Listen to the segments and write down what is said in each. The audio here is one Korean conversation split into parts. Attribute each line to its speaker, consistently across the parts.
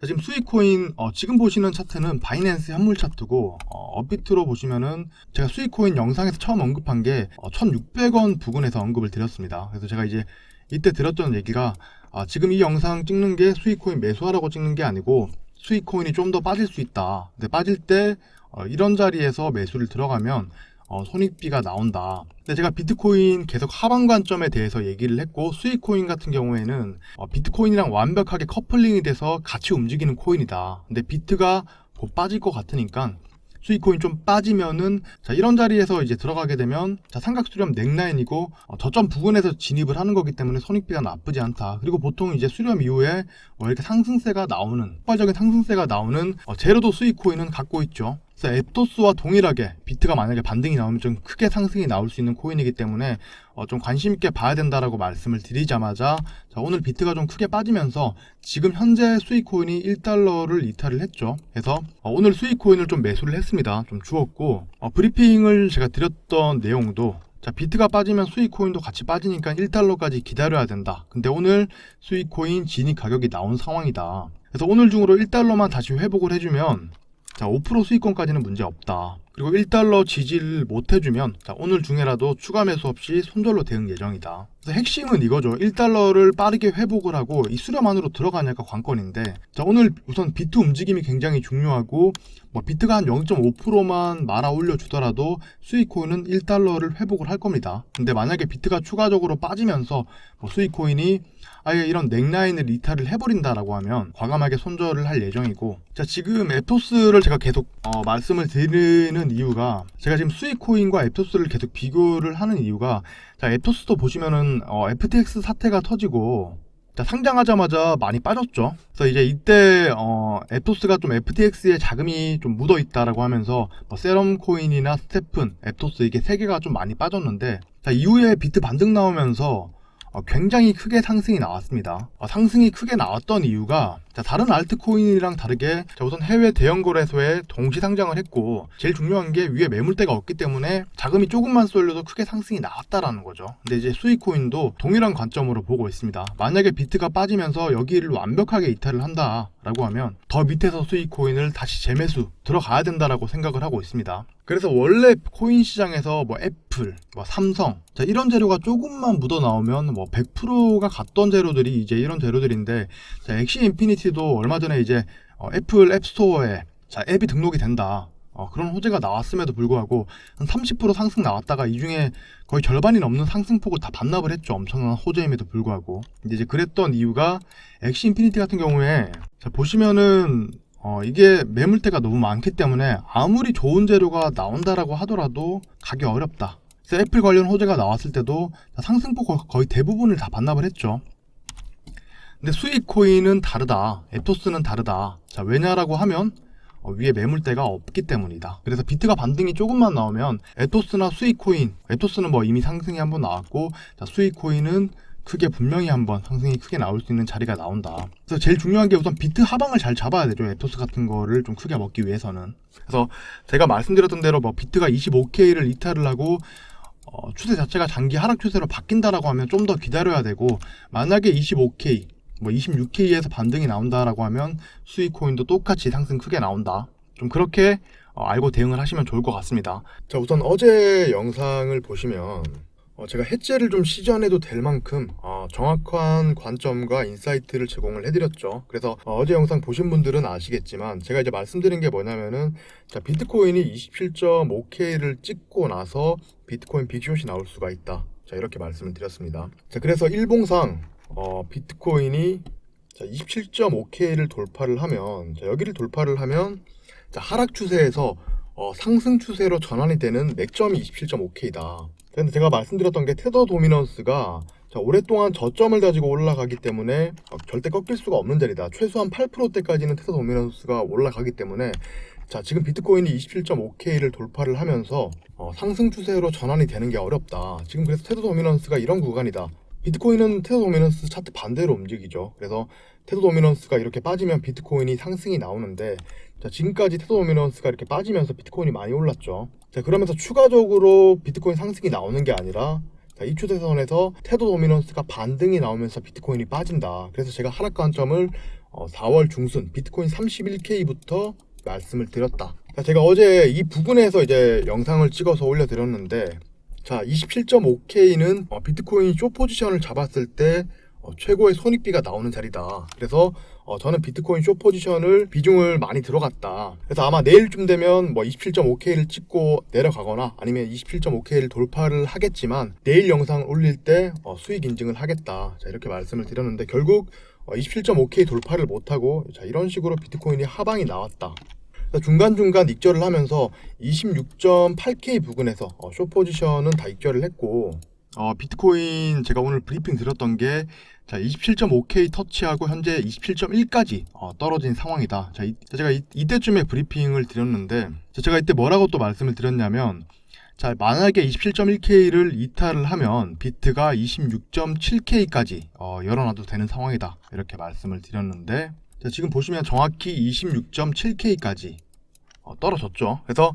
Speaker 1: 자, 지금 수익코인 지금 보시는 차트는 바이낸스 현물 차트고 업비트로 보시면은 제가 수익코인 영상에서 처음 언급한 게 1600원 부근에서 언급을 드렸습니다. 그래서 제가 이제 이때 드렸던 얘기가 지금 이 영상 찍는 게 수익코인 매수하라고 찍는 게 아니고 수익코인이 좀 더 빠질 수 있다. 근데 빠질 때 이런 자리에서 매수를 들어가면 손익비가 나온다. 근데 제가 비트코인 계속 하방 관점에 대해서 얘기를 했고, 수익코인 같은 경우에는 비트코인이랑 완벽하게 커플링이 돼서 같이 움직이는 코인이다. 근데 비트가 곧 빠질 것 같으니까 수익코인 좀 빠지면은 자, 이런 자리에서 이제 들어가게 되면 자, 삼각수렴 넥라인이고 저점 부근에서 진입을 하는 거기 때문에 손익비가 나쁘지 않다. 그리고 보통 이제 수렴 이후에 이렇게 상승세가 나오는 폭발적인 상승세가 나오는 제로도 수익코인은 갖고 있죠. 그래서 에토스와 동일하게 비트가 만약에 반등이 나오면 좀 크게 상승이 나올 수 있는 코인이기 때문에 좀 관심 있게 봐야 된다라고 말씀을 드리자마자 자, 오늘 비트가 좀 크게 빠지면서 지금 현재 수익코인이 1달러를 이탈을 했죠. 그래서 오늘 수익코인을 좀 매수를 했습니다. 좀 주었고 브리핑을 제가 드렸던 내용도 자, 비트가 빠지면 수익코인도 같이 빠지니까 1달러까지 기다려야 된다. 근데 오늘 수익코인 진입 가격이 나온 상황이다. 그래서 오늘 중으로 1달러만 다시 회복을 해주면 자, 5% 수익권까지는 문제 없다. 그리고 1달러 지지를 못 해주면 자, 오늘 중에라도 추가 매수 없이 손절로 대응 예정이다. 그래서 핵심은 이거죠. 1달러를 빠르게 회복을 하고 이 수렴 안으로 들어가냐가 관건인데 자, 오늘 우선 비트 움직임이 굉장히 중요하고 비트가 한 0.5%만 말아 올려주더라도 수익코인은 1달러를 회복을 할 겁니다. 근데 만약에 비트가 추가적으로 빠지면서 수익코인이 아예 이런 넥라인을 이탈을 해버린다라고 하면 과감하게 손절을 할 예정이고 자, 지금 에토스를 제가 계속 말씀을 드리는 이유가 제가 지금 수익코인과 에토스를 계속 비교를 하는 이유가 자, 에토스도 보시면은 FTX 사태가 터지고 자, 상장하자마자 많이 빠졌죠. 그래서 이제 이때 에토스가 좀 FTX에 자금이 좀 묻어 있다라고 하면서 세럼 코인이나 스테픈, 에토스 이게 세 개가 좀 많이 빠졌는데 자, 이후에 비트 반등 나오면서 굉장히 크게 상승이 나왔습니다. 상승이 크게 나왔던 이유가 자, 다른 알트코인이랑 다르게 자, 우선 해외 대형 거래소에 동시 상장을 했고 제일 중요한 게 위에 매물대가 없기 때문에 자금이 조금만 쏠려도 크게 상승이 나왔다라는 거죠. 근데 이제 수익코인도 동일한 관점으로 보고 있습니다. 만약에 비트가 빠지면서 여기를 완벽하게 이탈을 한다라고 하면 더 밑에서 수익코인을 다시 재매수 들어가야 된다라고 생각을 하고 있습니다. 그래서 원래 코인 시장에서 애플, 삼성 자, 이런 재료가 조금만 묻어 나오면 100%가 갔던 재료들이 이제 이런 재료들인데 자, 엑시 인피니티도 얼마 전에 이제 애플 앱스토어에 자, 앱이 등록이 된다. 그런 호재가 나왔음에도 불구하고 한 30% 상승 나왔다가 이 중에 거의 절반이 넘는 상승폭을 다 반납을 했죠. 엄청난 호재임에도 불구하고. 근데 이제 그랬던 이유가 엑시 인피니티 같은 경우에 자, 보시면은 이게 매물대가 너무 많기 때문에 아무리 좋은 재료가 나온다라고 하더라도 가기 어렵다. 그래서 애플 관련 호재가 나왔을 때도 상승폭 거의 대부분을 다 반납을 했죠. 근데 수익코인은 다르다. 에토스는 다르다. 자, 왜냐라고 하면 위에 매물대가 없기 때문이다. 그래서 비트가 반등이 조금만 나오면 에토스나 수익코인, 에토스는 이미 상승이 한번 나왔고 자, 수익코인은 크게 분명히 한번 상승이 크게 나올 수 있는 자리가 나온다. 그래서 제일 중요한 게 우선 비트 하방을 잘 잡아야 되죠. 에토스 같은 거를 좀 크게 먹기 위해서는. 그래서 제가 말씀드렸던 대로 비트가 25K를 이탈을 하고 추세 자체가 장기 하락 추세로 바뀐다라고 하면 좀 더 기다려야 되고 만약에 25K 26K에서 반등이 나온다라고 하면 수익코인도 똑같이 상승 크게 나온다. 좀 그렇게 알고 대응을 하시면 좋을 것 같습니다. 자, 우선 어제 영상을 보시면 제가 해제를 좀 시전해도 될 만큼 정확한 관점과 인사이트를 제공을 해드렸죠. 그래서 어제 영상 보신 분들은 아시겠지만 제가 이제 말씀드린 게 뭐냐면은 자, 비트코인이 27.5K를 찍고 나서 비트코인 빅숏이 나올 수가 있다. 자, 이렇게 말씀을 드렸습니다. 자, 그래서 일봉상 비트코인이 27.5K를 돌파를 하면 자, 여기를 돌파를 하면 자, 하락 추세에서 상승 추세로 전환이 되는 맥점이 27.5K다. 근데 제가 말씀드렸던 게 테더 도미넌스가 자, 오랫동안 저점을 가지고 올라가기 때문에 절대 꺾일 수가 없는 자리다. 최소한 8%대까지는 테더 도미넌스가 올라가기 때문에 자, 지금 비트코인이 27.5K를 돌파를 하면서 상승 추세로 전환이 되는 게 어렵다. 지금 그래서 테더 도미넌스가 이런 구간이다. 비트코인은 테더 도미넌스 차트 반대로 움직이죠. 그래서 테더 도미넌스가 이렇게 빠지면 비트코인이 상승이 나오는데 자, 지금까지 테더 도미넌스가 이렇게 빠지면서 비트코인이 많이 올랐죠. 자, 그러면서 추가적으로 비트코인 상승이 나오는 게 아니라 자, 이 추세선에서 테더 도미넌스가 반등이 나오면서 비트코인이 빠진다. 그래서 제가 하락 관점을 4월 중순 비트코인 31K부터 말씀을 드렸다. 자, 제가 어제 이 부분에서 이제 영상을 찍어서 올려드렸는데, 자, 27.5K는 비트코인 숏 포지션을 잡았을 때 최고의 손익비가 나오는 자리다. 그래서 저는 비트코인 숏 포지션을 비중을 많이 들어갔다. 그래서 아마 내일쯤 되면 27.5K를 찍고 내려가거나 아니면 27.5K를 돌파를 하겠지만 내일 영상을 올릴 때 수익 인증을 하겠다. 자, 이렇게 말씀을 드렸는데 결국 27.5K 돌파를 못하고, 자, 이런 식으로 비트코인이 하방이 나왔다. 중간중간 익절을 하면서 26.8K 부근에서 숏 포지션은 다 익절을 했고, 비트코인 제가 오늘 브리핑 드렸던 게, 자, 27.5K 터치하고 현재 27.1까지 떨어진 상황이다. 자, 제가 이때쯤에 브리핑을 드렸는데, 제가 이때 뭐라고 또 말씀을 드렸냐면, 자, 만약에 27.1K를 이탈을 하면 비트가 26.7K까지 열어놔도 되는 상황이다. 이렇게 말씀을 드렸는데, 자, 지금 보시면 정확히 26.7K까지 떨어졌죠. 그래서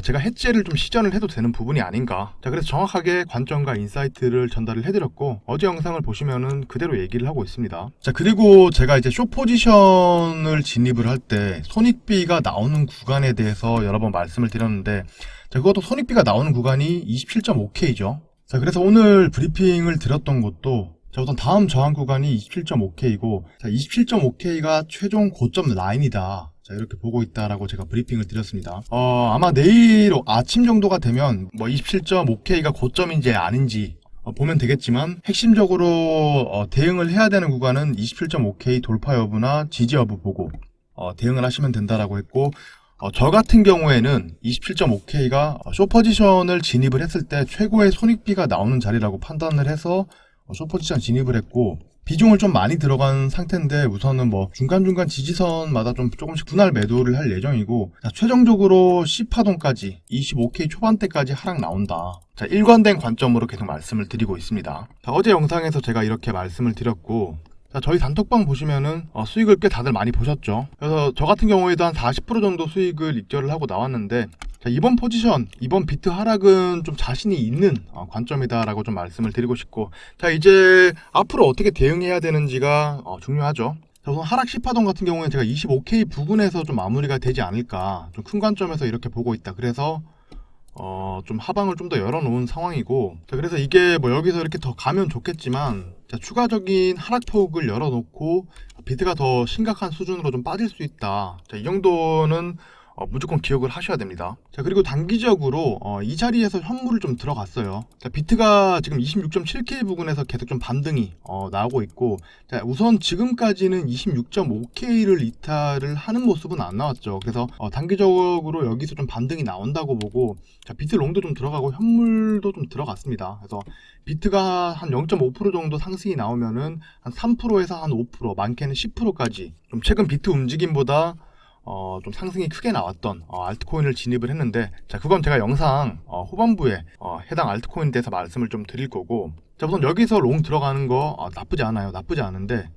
Speaker 1: 제가 해지를 좀 시전을 해도 되는 부분이 아닌가. 자, 그래서 정확하게 관점과 인사이트를 전달을 해드렸고, 어제 영상을 보시면은 그대로 얘기를 하고 있습니다. 자, 그리고 제가 이제 숏 포지션을 진입을 할 때 손익비가 나오는 구간에 대해서 여러 번 말씀을 드렸는데, 자, 그것도 손익비가 나오는 구간이 27.5K죠. 자, 그래서 오늘 브리핑을 드렸던 것도, 자, 우선 다음 저항 구간이 27.5K이고, 자, 27.5K가 최종 고점 라인이다. 자, 이렇게 보고 있다라고 제가 브리핑을 드렸습니다. 아마 내일 아침 정도가 되면 27.5K가 고점인지 아닌지 보면 되겠지만, 핵심적으로 대응을 해야 되는 구간은 27.5K 돌파 여부나 지지 여부 보고 대응을 하시면 된다라고 했고, 저 같은 경우에는 27.5K가 숏 포지션을 진입을 했을 때 최고의 손익비가 나오는 자리라고 판단을 해서 숏 포지션 진입을 했고, 비중을 좀 많이 들어간 상태인데, 우선은 중간중간 지지선마다 좀 조금씩 분할 매도를 할 예정이고, 자, 최종적으로 C파동까지 25K 초반대까지 하락 나온다. 자, 일관된 관점으로 계속 말씀을 드리고 있습니다. 자, 어제 영상에서 제가 이렇게 말씀을 드렸고, 자, 저희 단톡방 보시면은 수익을 꽤 다들 많이 보셨죠. 그래서 저 같은 경우에도 한 40% 정도 수익을 익절을 하고 나왔는데, 자, 이번 포지션, 이번 비트 하락은 좀 자신이 있는 관점이다라고 좀 말씀을 드리고 싶고, 자, 이제 앞으로 어떻게 대응해야 되는지가 중요하죠. 자, 우선 하락 시파동 같은 경우에는 제가 25K 부근에서 좀 마무리가 되지 않을까, 좀 큰 관점에서 이렇게 보고 있다. 그래서 좀 하방을 좀 더 열어놓은 상황이고, 자, 그래서 이게 여기서 이렇게 더 가면 좋겠지만, 자, 추가적인 하락폭을 열어놓고 비트가 더 심각한 수준으로 좀 빠질 수 있다. 자, 이 정도는 무조건 기억을 하셔야 됩니다. 자, 그리고 단기적으로 이 자리에서 현물을 좀 들어갔어요. 자, 비트가 지금 26.7K 부근에서 계속 좀 반등이 나오고 있고, 자, 우선 지금까지는 26.5K를 이탈을 하는 모습은 안 나왔죠. 그래서 단기적으로 여기서 좀 반등이 나온다고 보고, 자, 비트 롱도 좀 들어가고 현물도 좀 들어갔습니다. 그래서 비트가 한 0.5% 정도 상승이 나오면은 한 3%에서 한 5%, 많게는 10%까지 좀 최근 비트 움직임보다 좀 상승이 크게 나왔던 알트코인을 진입을 했는데, 자, 그건 제가 영상 후반부에 해당 알트코인에 대해서 말씀을 좀 드릴 거고, 자, 우선 여기서 롱 들어가는 거 나쁘지 않아요. 나쁘지 않은데,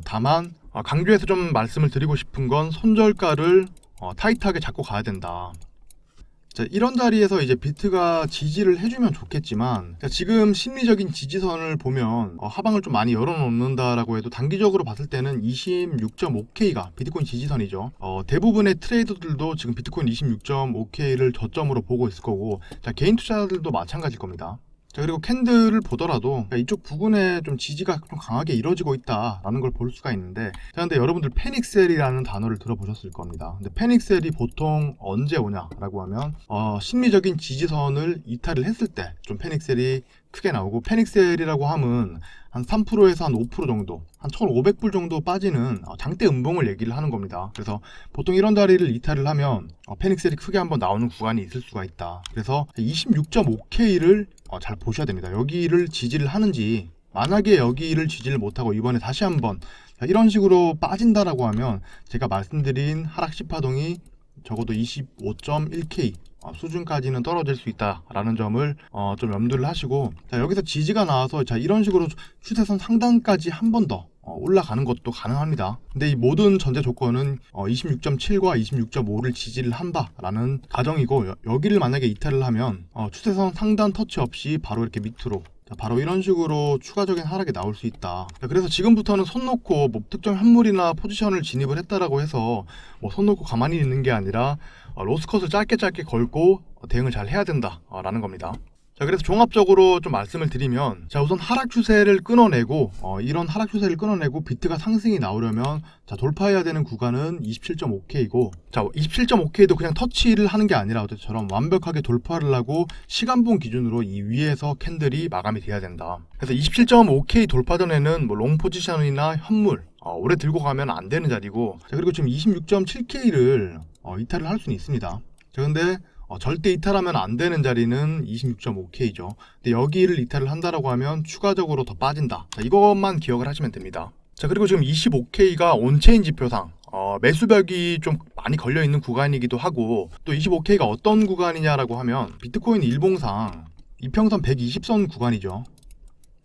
Speaker 1: 다만 강조해서 좀 말씀을 드리고 싶은 건 손절가를 타이트하게 잡고 가야 된다. 자, 이런 자리에서 이제 비트가 지지를 해주면 좋겠지만, 자, 지금 심리적인 지지선을 보면 하방을 좀 많이 열어놓는다라고 해도 단기적으로 봤을 때는 26.5K가 비트코인 지지선이죠. 대부분의 트레이더들도 지금 비트코인 26.5K를 저점으로 보고 있을 거고, 자, 개인 투자자들도 마찬가지일 겁니다. 자, 그리고 캔들을 보더라도 이쪽 부분에 좀 지지가 좀 강하게 이루어지고 있다라는 걸 볼 수가 있는데, 자, 근데 여러분들 패닉셀이라는 단어를 들어보셨을 겁니다. 근데 패닉셀이 보통 언제 오냐라고 하면 심리적인 지지선을 이탈을 했을 때 좀 패닉셀이 크게 나오고, 패닉셀이라고 하면 한 3%에서 한 5% 정도, 한 1,500불 정도 빠지는 장대 음봉을 얘기를 하는 겁니다. 그래서 보통 이런 자리를 이탈을 하면 패닉셀이 크게 한번 나오는 구간이 있을 수가 있다. 그래서 26.5K를 잘 보셔야 됩니다. 여기를 지지를 하는지, 만약에 여기를 지지를 못하고 이번에 다시 한번 이런 식으로 빠진다라고 하면 제가 말씀드린 하락 시파동이 적어도 25.1K 수준까지는 떨어질 수 있다라는 점을 좀 염두를 하시고, 자, 여기서 지지가 나와서 자, 이런 식으로 추세선 상단까지 한 번 더 올라가는 것도 가능합니다. 근데 이 모든 전제 조건은 26.7과 26.5를 지지를 한다라는 가정이고, 여기를 만약에 이탈을 하면 추세선 상단 터치 없이 바로 이렇게 밑으로 바로 이런 식으로 추가적인 하락이 나올 수 있다. 그래서 지금부터는 손 놓고 뭐 특정 현물이나 포지션을 진입을 했다라고 해서 뭐 손 놓고 가만히 있는 게 아니라 로스컷을 짧게 걸고 대응을 잘 해야 된다라는 겁니다. 자, 그래서 종합적으로 좀 말씀을 드리면, 자, 우선 하락 추세를 끊어내고, 이런 하락 추세를 끊어내고 비트가 상승이 나오려면, 자, 돌파해야 되는 구간은 27.5K고, 자, 27.5K도 그냥 터치를 하는 게 아니라 어제처럼 완벽하게 돌파를 하고 시간봉 기준으로 이 위에서 캔들이 마감이 돼야 된다. 그래서 27.5K 돌파 전에는 뭐 롱 포지션이나 현물, 오래 들고 가면 안 되는 자리고, 자, 그리고 지금 26.7K를 이탈을 할 수는 있습니다. 자, 근데 절대 이탈하면 안 되는 자리는 26.5K죠. 근데 여기를 이탈을 한다라고 하면 추가적으로 더 빠진다. 자, 이것만 기억을 하시면 됩니다. 자, 그리고 지금 25K가 온체인 지표상 매수벽이 좀 많이 걸려 있는 구간이기도 하고, 또 25K가 어떤 구간이냐라고 하면 비트코인 일봉상 이평선 120선 구간이죠.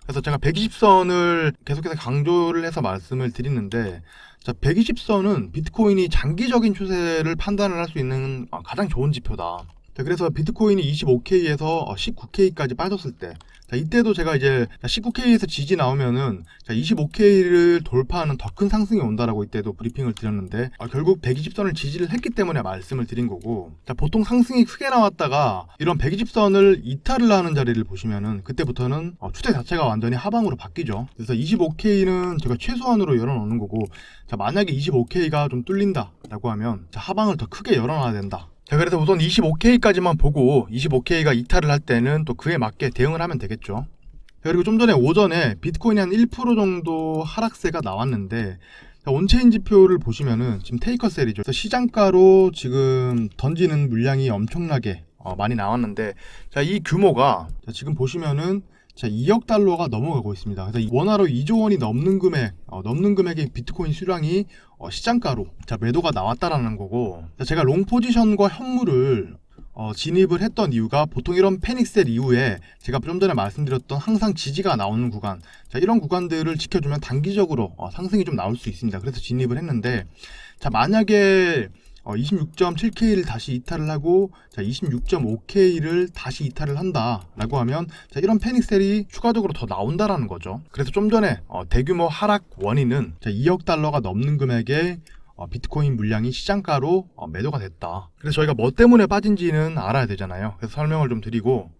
Speaker 1: 그래서 제가 120선을 계속해서 강조를 해서 말씀을 드리는데, 자, 120선은 비트코인이 장기적인 추세를 판단을 할 수 있는 가장 좋은 지표다. 자, 그래서 비트코인이 25K에서 19K까지 빠졌을 때, 자, 이때도 제가 이제 19K에서 지지 나오면은 25K를 돌파하는 더 큰 상승이 온다라고 이때도 브리핑을 드렸는데, 결국 120선을 지지를 했기 때문에 말씀을 드린 거고, 자, 보통 상승이 크게 나왔다가 이런 120선을 이탈을 하는 자리를 보시면은 그때부터는 추세 자체가 완전히 하방으로 바뀌죠. 그래서 25K는 제가 최소한으로 열어놓는 거고, 자, 만약에 25K가 좀 뚫린다라고 하면 하방을 더 크게 열어놔야 된다. 자, 그래서 우선 25K까지만 보고 25K가 이탈을 할 때는 또 그에 맞게 대응을 하면 되겠죠. 자, 그리고 좀 전에 오전에 비트코인이 한 1% 정도 하락세가 나왔는데, 자, 온체인 지표를 보시면은 지금 테이커셀이죠. 그래서 시장가로 지금 던지는 물량이 엄청나게 많이 나왔는데, 자, 이 규모가 지금 보시면은 자, 2억 달러가 넘어가고 있습니다. 그래서 원화로 2조 원이 넘는 금액의 비트코인 수량이 시장가로 자, 매도가 나왔다라는 거고, 자, 제가 롱 포지션과 현물을 진입을 했던 이유가 보통 이런 패닉셀 이후에 제가 좀 전에 말씀드렸던 항상 지지가 나오는 구간, 자, 이런 구간들을 지켜주면 단기적으로 상승이 좀 나올 수 있습니다. 그래서 진입을 했는데, 자, 만약에 26.7K를 다시 이탈을 하고, 자, 26.5K를 다시 이탈을 한다라고 하면, 자, 이런 패닉셀이 추가적으로 더 나온다라는 거죠. 그래서 좀 전에 대규모 하락 원인은 2억 달러가 넘는 금액의 비트코인 물량이 시장가로 매도가 됐다. 그래서 저희가 뭐 때문에 빠진지는 알아야 되잖아요. 그래서 설명을 좀 드리고,